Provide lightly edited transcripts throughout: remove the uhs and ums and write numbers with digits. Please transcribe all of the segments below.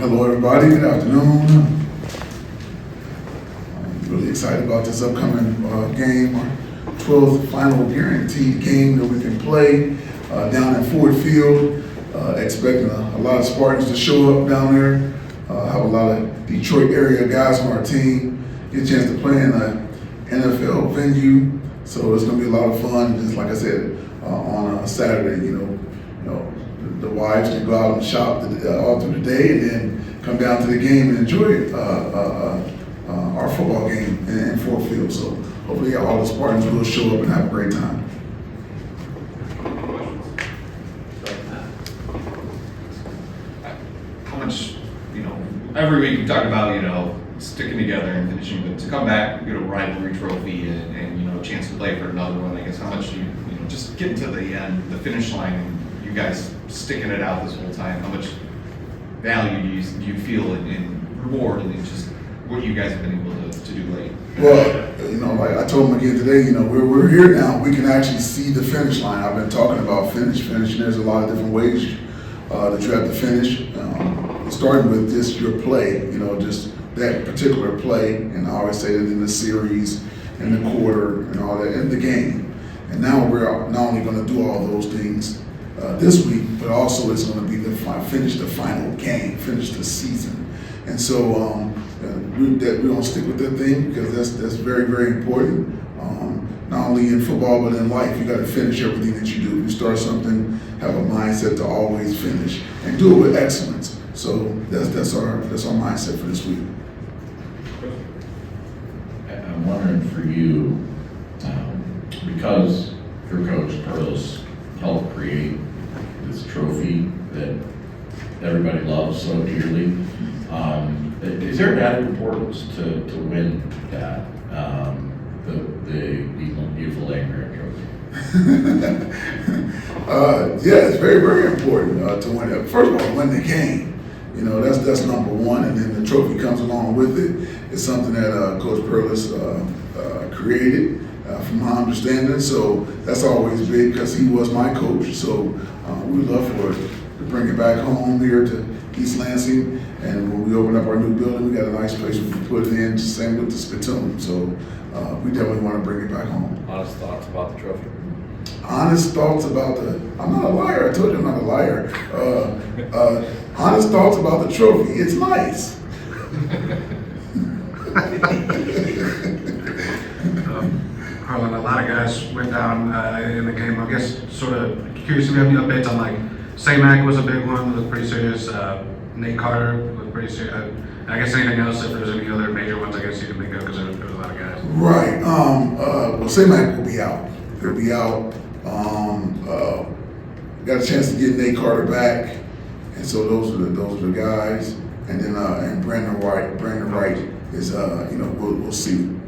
Hello, everybody. Good afternoon. I'm really excited about this upcoming game, our 12th final guaranteed game that we can play down at Ford Field. Expecting a lot of Spartans to show up down there. Have a lot of Detroit area guys on our team. Get a chance to play in an NFL venue, so it's going to be a lot of fun. Just like I said, on a Saturday, the wives can go out and shop all through the day, and then come down to the game and enjoy our football game in Ford Field. So hopefully all the Spartans will show up and have a great time. How much, every week we talk about, sticking together and finishing, but to come back, get a rivalry trophy and a chance to play for another one, I guess how much just getting to the end, the finish line, and you guys sticking it out this whole time, how much value do you feel in reward and just what you guys have been able to do late? Well, like I told them again today, we're here now. We can actually see the finish line. I've been talking about finishing. There's a lot of different ways that you have to finish. Starting with just your play, just that particular play, and I always say that in the series, in the quarter, and all that, in the game. And now we're not only going to do all those things this week, but also it's going to be finish the final game, finish the season. And so we're going to stick with that thing because that's very, very important. Not only in football, but in life, you got to finish everything that you do. You start something, have a mindset to always finish and do it with excellence. So that's our mindset for this week. I'm wondering for you, because your coach Perlis helped create this trophy that everybody loves so dearly, is there added importance to win that the beautiful Land-Grant trophy? Yeah, it's very, very important to win it. First of all, win the game. That's number one, and then the trophy comes along with it. It's something that Coach Perlis created, from my understanding. So that's always big because he was my coach. So we would love for it to bring it back home here to East Lansing. And when we open up our new building, we got a nice place we can put it in. Same with the spittoon. So we definitely want to bring it back home. Honest thoughts about the trophy? Honest thoughts about I'm not a liar. I told you I'm not a liar. Honest thoughts about the trophy. It's nice. Harlon, a lot of guys went down in the game. I guess sort of curious if you have any updates on like Samac was a big one, looked pretty serious. Nate Carter looked pretty serious. I guess anything else, if there's any other major ones, I guess you can think of because there was a lot of guys. Right. Well, Samac will be out. He'll be out. Got a chance to get Nate Carter back, and so those are the guys. And then and Brandon Wright is we'll see.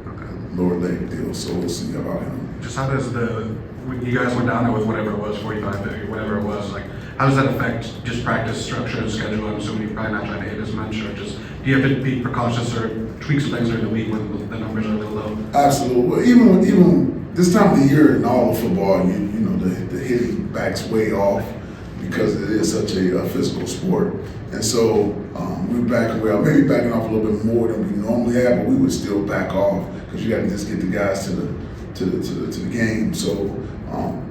Lower leg deal, so we'll see about him. Just how does you guys went down there with whatever it was, 45, whatever it was, like how does that affect just practice structure and schedule? I'm assuming you're probably not trying to hit as much, or just do you have to be precautious or tweak some things during the week when the numbers are a little low? Absolutely. Well, even this time of the year in all of football, the hitting backs way off because it is such a physical sport. And so we're maybe backing off a little bit more than we normally have, but we would still back off because you got to just get the guys to the game. So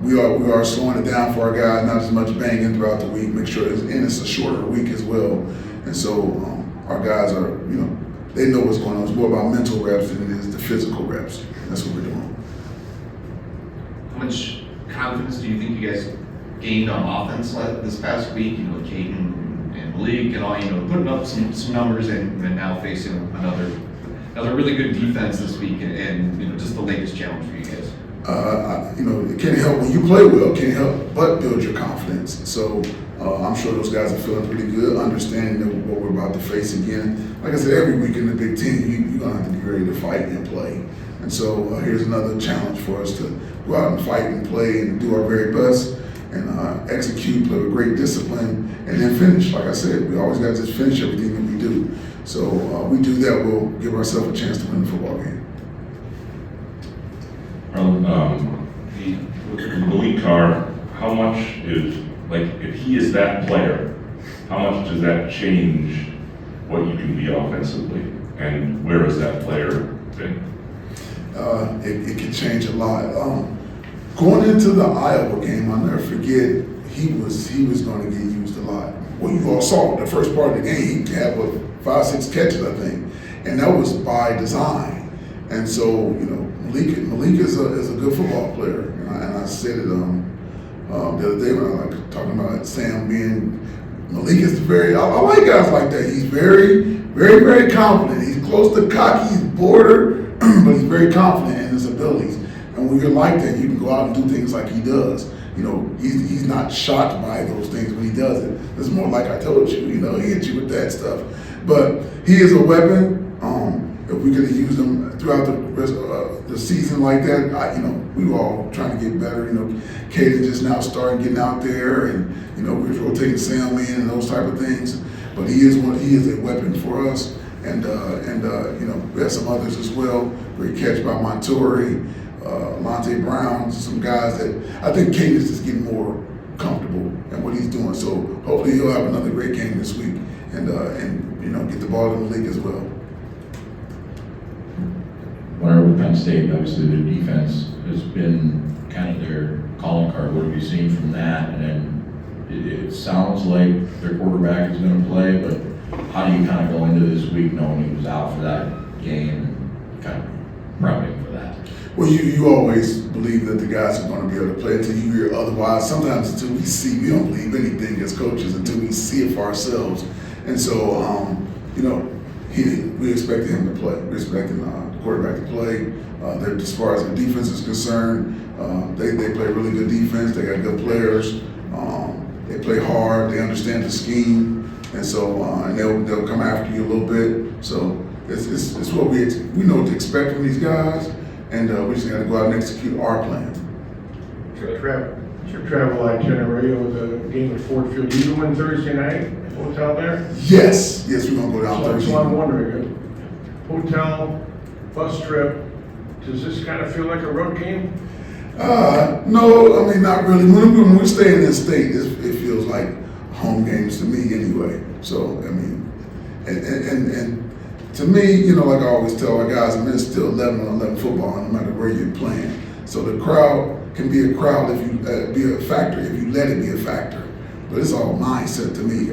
we are slowing it down for our guys, not as much banging throughout the week. Make sure it's a shorter week as well. And so our guys are they know what's going on. It's more about mental reps than it is the physical reps. That's what we're doing. How much confidence do you think you guys gained on offense this past week? Caden and Malik and all, putting up some numbers and now facing another really good defense this week and just the latest challenge for you guys. It can't help when you play well. Can't help but build your confidence. So I'm sure those guys are feeling pretty good, understanding what we're about to face again. Like I said, every week in the Big Ten, you're gonna have to be ready to fight and play. And so here's another challenge for us to go out and fight and play and do our very best and execute, play with great discipline, and then finish. Like I said, we always got to just finish everything that we do. So we do that, we'll give ourselves a chance to win the football game. Malik Carr, how much is, if he is that player, how much does that change what you can be offensively? And where has that player been? It can change a lot. Going into the Iowa game, I'll never forget, he was going to get used a lot. Well, you all saw the first part of the game, he had 5-6 catches, I think, and that was by design. And so, Malik is a good football player, and I said it the other day when I was talking about Sam being. Malik is I like guys like that. He's very, very, very confident. He's close to cocky, he's border, but he's very confident in his abilities. And when you're like that, you can go out and do things like he does. He's not shocked by those things when he does it. It's more like I told you, he hits you with that stuff. But he is a weapon. If we could have used him throughout the rest of the season like that, we were all trying to get better. Caden just now starting getting out there, and we're rotating Sam in and those type of things. But he is a weapon for us, and we have some others as well. Great catch by Montori, Monte Brown, some guys that I think Caden is just getting more comfortable in what he's doing. So hopefully he'll have another great game this week, and get the ball in the league as well. Whenever with Penn State, obviously the defense has been kind of their calling card. What have you seen from that? And then it sounds like their quarterback is going to play, but how do you kind of go into this week knowing he was out for that game and kind of prepping for that? Well, you always believe that the guys are going to be able to play until you hear otherwise. Sometimes until we don't believe anything as coaches until we see it for ourselves. And so, we expected him to play. We expected the quarterback to play. As far as the defense is concerned, they play really good defense. They got good players. They play hard. They understand the scheme, and so and they'll come after you a little bit. So it's what we know what to expect from these guys, and we just got to go out and execute our plan. Your travel itinerary with the game at Ford Field. You go in Thursday night? Hotel there? Yes, we're gonna go down Thursday. So I'm wondering, hotel, bus trip, does this kind of feel like a road game? No, not really. When we stay in this state, it feels like home games to me anyway. So, and to me, like I always tell our guys, it's still 11-on-11 football, no matter where you're playing. So the crowd can be a crowd if you be a factor, if you let it be a factor. But it's all mindset to me.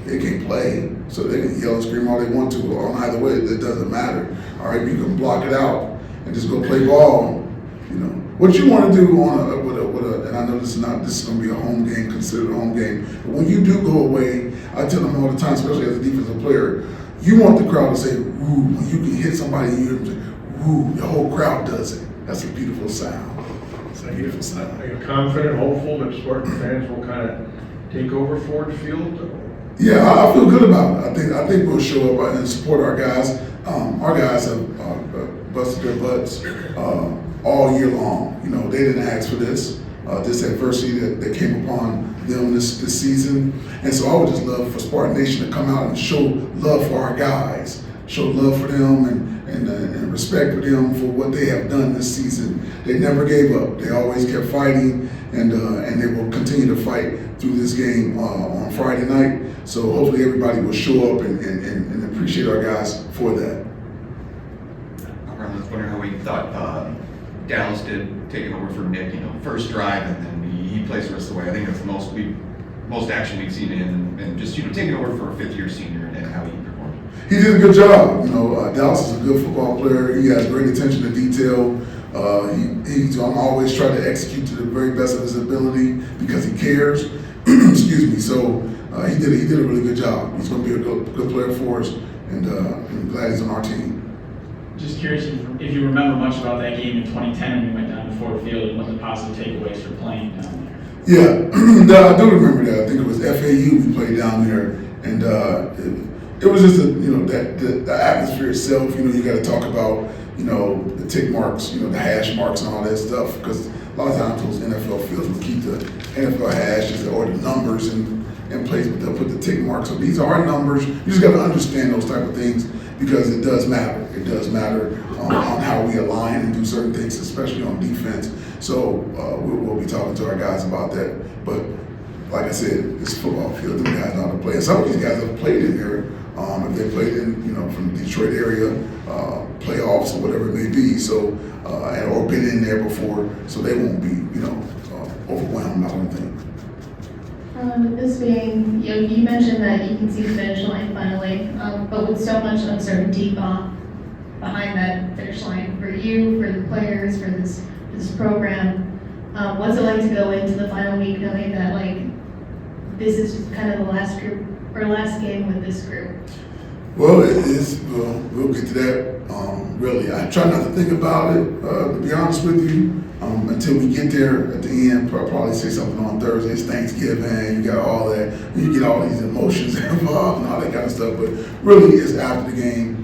They can't play, so they can yell and scream all they want to. Or either way, it doesn't matter. All right, you can block it out and just go play ball. What you want to do and I know this is going to be a home game, considered a home game. But when you do go away, I tell them all the time, especially as a defensive player, you want the crowd to say, "Woo!" When you can hit somebody, you hear them say, "Woo!" The whole crowd does it. That's a beautiful sound. It's a beautiful sound. Are you confident, hopeful that Spartan fans will kind of take over Ford Field? Yeah, I feel good about it. I think we'll show up and support our guys. Our guys have busted their butts all year long. They didn't ask for this. This adversity that came upon them this season. And so I would just love for Spartan Nation to come out and show love for our guys, show love for them and respect for them for what they have done this season. They never gave up. They always kept fighting, and they will continue to fight through this game on Friday night. So hopefully everybody will show up and appreciate our guys for that. I was wondering how we thought Dallas did taking over for Nick, first drive, and then he plays the rest of the way. I think that's the most action we've seen in, and just taking over for a fifth-year senior and how he performed. He did a good job. Dallas is a good football player. He has great attention to detail. He's always trying to execute to the very best of his ability because he cares. Excuse me. So he did a really good job. He's going to be a good player for us, and I'm glad he's on our team. Just curious if you remember much about that game in 2010 when we went down to Ford Field and what the positive takeaways for playing down there. Yeah, I do remember that. I think it was FAU we played down there, and it was just the atmosphere itself. You got to talk about the tick marks, the hash marks and all that stuff, because a lot of times those NFL fields will keep the NFL hashes or the numbers in place, but they'll put the tick marks. So these are numbers. You just got to understand those type of things because it does matter. It does matter on how we align and do certain things, especially on defense. So we'll be talking to our guys about that. But like I said, it's a football field. The guys know how to play. And some of these guys have played in here if they played in, from the Detroit area, playoffs or whatever it may be. So, or been in there before, so they won't be, overwhelmed, I don't think. With this being, you mentioned that you can see the finish line finally, but with so much uncertainty behind that finish line for you, for the players, for this program, what's it like to go into the final week knowing that this is kind of the last group or last game with this group? Well, it is. We'll get to that. Really, I try not to think about it. To be honest with you, until we get there at the end. I'll probably say something on Thursday. It's Thanksgiving. You got all that. You get all these emotions involved and all that kind of stuff. But really, it's after the game.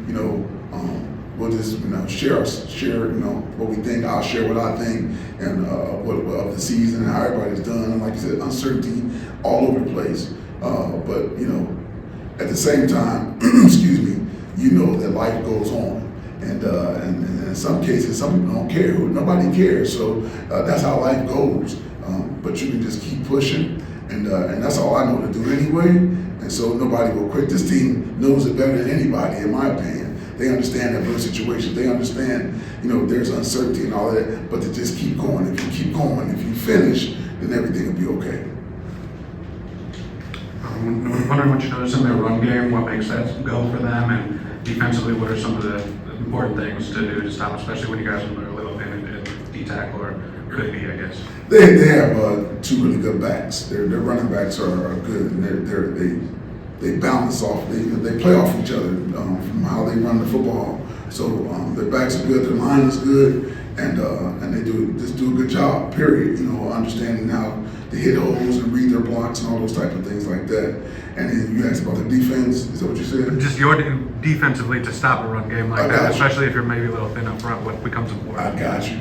We'll just share what we think. I'll share what I think and what of the season and how everybody's done. And like you said, uncertainty all over the place. But at the same time, excuse me, that life goes on. And in some cases, some people don't care. Nobody cares. So that's how life goes. But you can just keep pushing, and that's all I know to do anyway. And so nobody will quit. This team knows it better than anybody, in my opinion. They understand that real situation. They understand, there's uncertainty and all that. But to just keep going. If you keep going, if you finish, then everything will be okay. I'm wondering what you notice in their run game, what makes that go for them, and defensively, what are some of the important things to do to stop, especially when you guys are a little bit in D-tackle, or could be, I guess. They have two really good backs. Their running backs are good, and they balance off. They play off each other from how they run the football. So their backs are good, their line is good, and they do a good job. Period. Understanding how to hit holes and read their blocks and all those type of things like that. And then you asked about the defense. Is that what you said? Just your defensively to stop a run game like that, especially if you're maybe a little thin up front, what becomes important? I got you.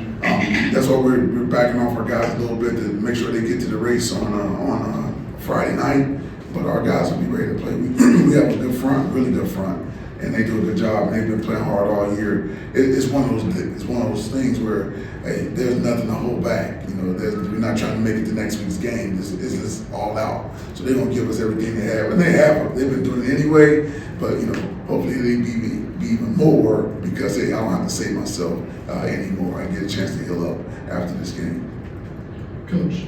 That's why we're backing off our guys a little bit to make sure they get to the race on Friday night. But our guys will be ready to play. We have a good front, really good front, and they do a good job. And they've been playing hard all year. It's one of those things where there's nothing to hold back. We're not trying to make it to next week's game. It's just all out. So they're gonna give us everything they have, and they have. They've been doing it anyway. But hopefully they be even more because I don't have to save myself anymore. I get a chance to heal up after this game. Coach,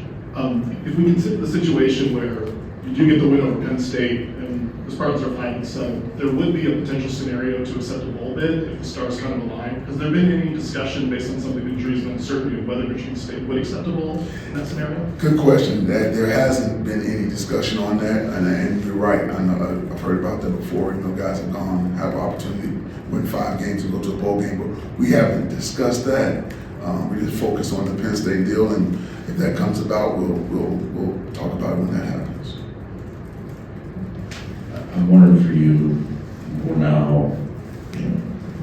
if we consider the situation where you do get the win over Penn State and the Spartans are 5-7, there would be a potential scenario to accept a bowl bid if the stars kind of align. Has there been any discussion based on some of the injuries and uncertainty of whether Michigan State would accept a bowl in that scenario? Good question. There hasn't been any discussion on that, and you're right. I know I've heard about that before. Guys have have opportunity to win 5 games and go to a bowl game, but we haven't discussed that. We just focus on the Penn State deal, and if that comes about, we'll talk about it when that happens. I'm wondering for you, we're now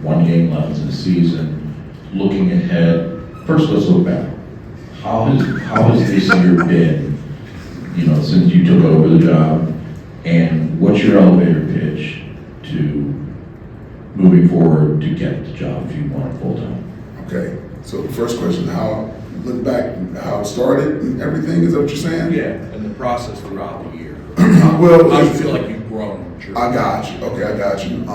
1 game left in the season, looking ahead. First, let's look back. How has this year been, since you took over the job, and what's your elevator pitch to moving forward to get the job if you want it full time? Okay, so the first question, look back how it started and everything, is that what you're saying? Yeah, and the process throughout the year. Well, I feel like you've grown. I got you. Okay, I got you.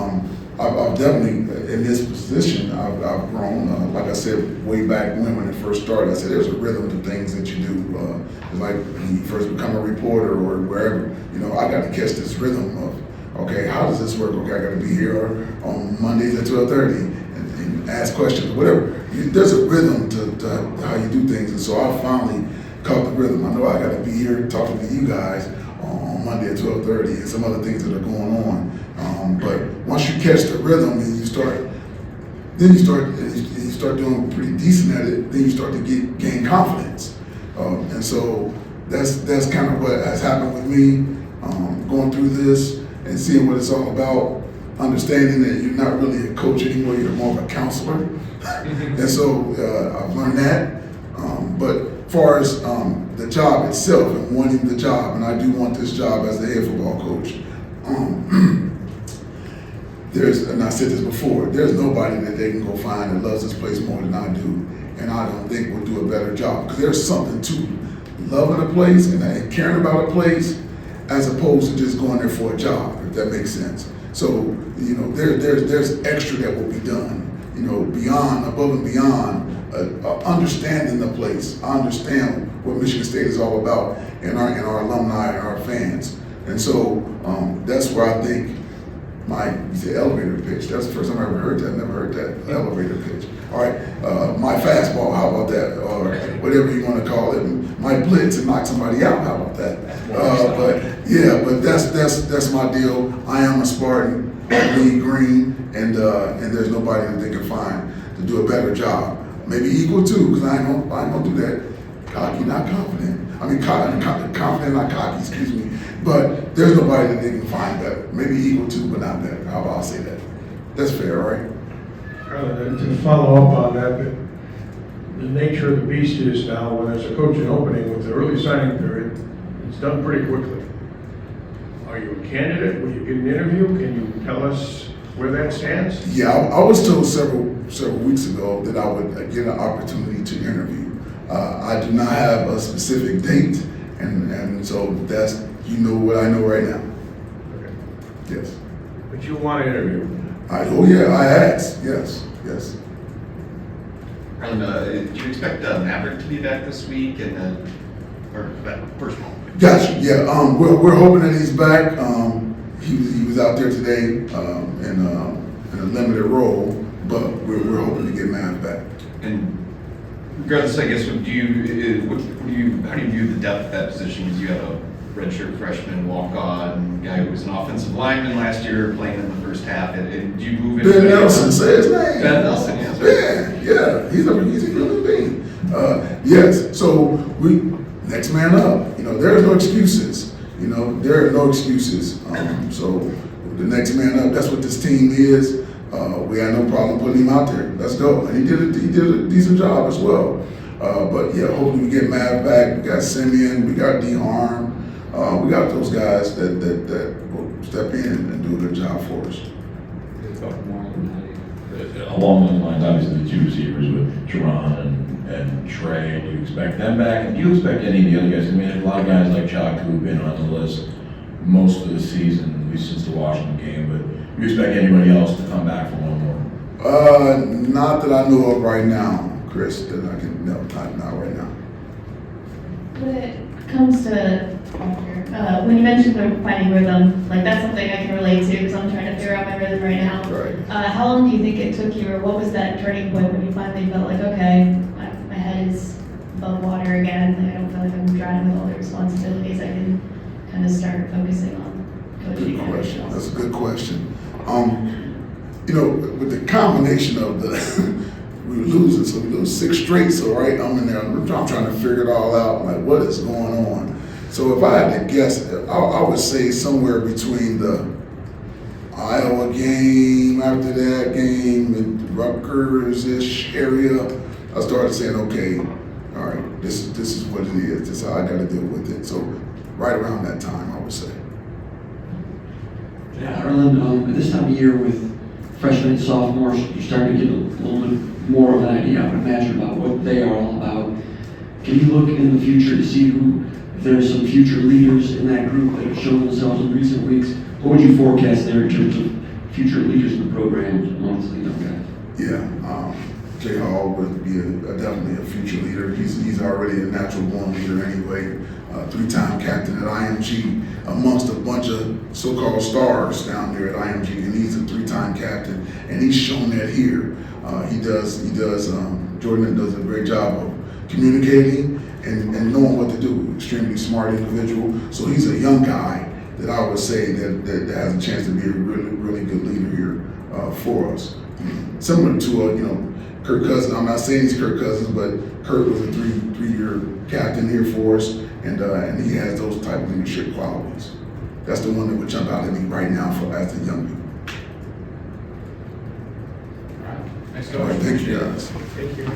I've definitely, in this position, I've grown. Like I said, way back when it first started, I said there's a rhythm to things that you do. It's like when you first become a reporter or wherever, I got to catch this rhythm of, okay, how does this work? Okay, I got to be here on Mondays at 12:30 and ask questions, whatever. There's a rhythm to how you do things, and so I finally caught the rhythm. I know I got to be here talking to you guys on Monday at 12:30 and some other things that are going on. But once you catch the rhythm and you start doing pretty decent at it, then you start to gain confidence. And so that's kind of what has happened with me, going through this and seeing what it's all about, understanding that you're not really a coach anymore, you're more of a counselor. And so I've learned that. But as far as the job itself and wanting the job, and I do want this job as the head football coach, and I said this before, there's nobody that they can go find that loves this place more than I do, and I don't think we'll do a better job, because there's something to loving a place and caring about a place as opposed to just going there for a job, if that makes sense. So, you know, there's extra that will be done, you know, beyond, above and beyond, understanding the place. I understand what Michigan State is all about, and our alumni and our fans. And so that's where I think you said elevator pitch. That's the first time I ever heard that. Never heard that, elevator pitch. All right, my fastball, how about that? Or whatever you want to call it. My blitz and knock somebody out, how about that? But that's my deal. I am a Spartan, I bleed green, and there's nobody that they can find to do a better job. Maybe equal too, because I ain't gonna do that. Cocky, not confident. I mean, confident, not cocky, excuse me. But there's nobody that they can find better. Maybe equal to, but not better. How about I say that? That's fair, right? And to follow up on that, the nature of the beast is now, when there's a coaching opening with the early signing period, it's done pretty quickly. Are you a candidate? Will you get an interview? Can you tell us where that stands? Yeah, I was told several weeks ago that I would get an opportunity to interview. I do not have a specific date, and so that's, you know what I know right now. Okay. Yes. But you want to interview? I asked. Yes. Harlan, do you expect Maverick to be back this week? Or first of all? Gotcha. Yeah. We're hoping that he's back. He was out there today in a limited role, but we're hoping to get Mav back. And regardless, I guess, how do you view the depth of that position? Because you have a redshirt freshman walk-on guy who was an offensive lineman last year playing in the first half. And do you move into Ben Nelson, say his name. Ben Nelson, yes. Yeah. He's a human being. Yes. So next man up. You know, there's no excuses. You know, there are no excuses. So the next man up. That's what this team is. We had no problem putting him out there. Let's go. And he did a decent job as well. But yeah, hopefully we get Mav back. We got Simeon. We got D-Harm. We got those guys that will step in and do a good job for us. Along those lines, obviously the two receivers with Jerron and Trey, do you expect them back? And do you expect any of the other guys? I mean, a lot of guys like Chuck who've been on the list most of the season, at least since the Washington game, but do you expect anybody else to come back for one more? Not that I know of right now, Chris, that I can, no, not right now. When it comes to when you mentioned the finding rhythm, like that's something I can relate to because I'm trying to figure out my rhythm right now. Right. How long do you think it took you, or what was that turning point when you finally felt like, okay, my head is above water again, like I don't feel like I'm drowning with all the responsibilities, I can kind of start focusing on coaching. Good question. That's a good question. You know, with the combination of the we were losing, so we lose 6 straight. So right, I'm in there, I'm trying to figure it all out. Like, what is going on? So if I had to guess, I would say somewhere between the Iowa game, after that game, in Rutgers-ish area, I started saying, okay, all right, this is what it is. This is how I got to deal with it. So right around that time, I would say. Yeah, Harlan, at this time of year with freshmen and sophomores, you're starting to get a little bit more of an idea, I would imagine, about what they are all about. Can you look in the future to see if there's some future leaders in that group that have shown themselves in recent weeks? What would you forecast there in terms of future leaders in the program amongst the young guys? Yeah, Jay Hall would be definitely a future leader. He's already a natural born leader anyway. 3-time captain at IMG, amongst a bunch of so-called stars down there at IMG, and he's a 3-time captain, and he's shown that here. Jordan does a great job of communicating and knowing what to do. Extremely smart individual. So he's a young guy that I would say that has a chance to be a really, really good leader here for us. Similar to Kirk Cousins. I'm not saying he's Kirk Cousins, but Kirk was a three-year captain here for us, and he has those type of leadership qualities. That's the one that would jump out at me right now as the young people. Nice All right, thank you guys. Thank you.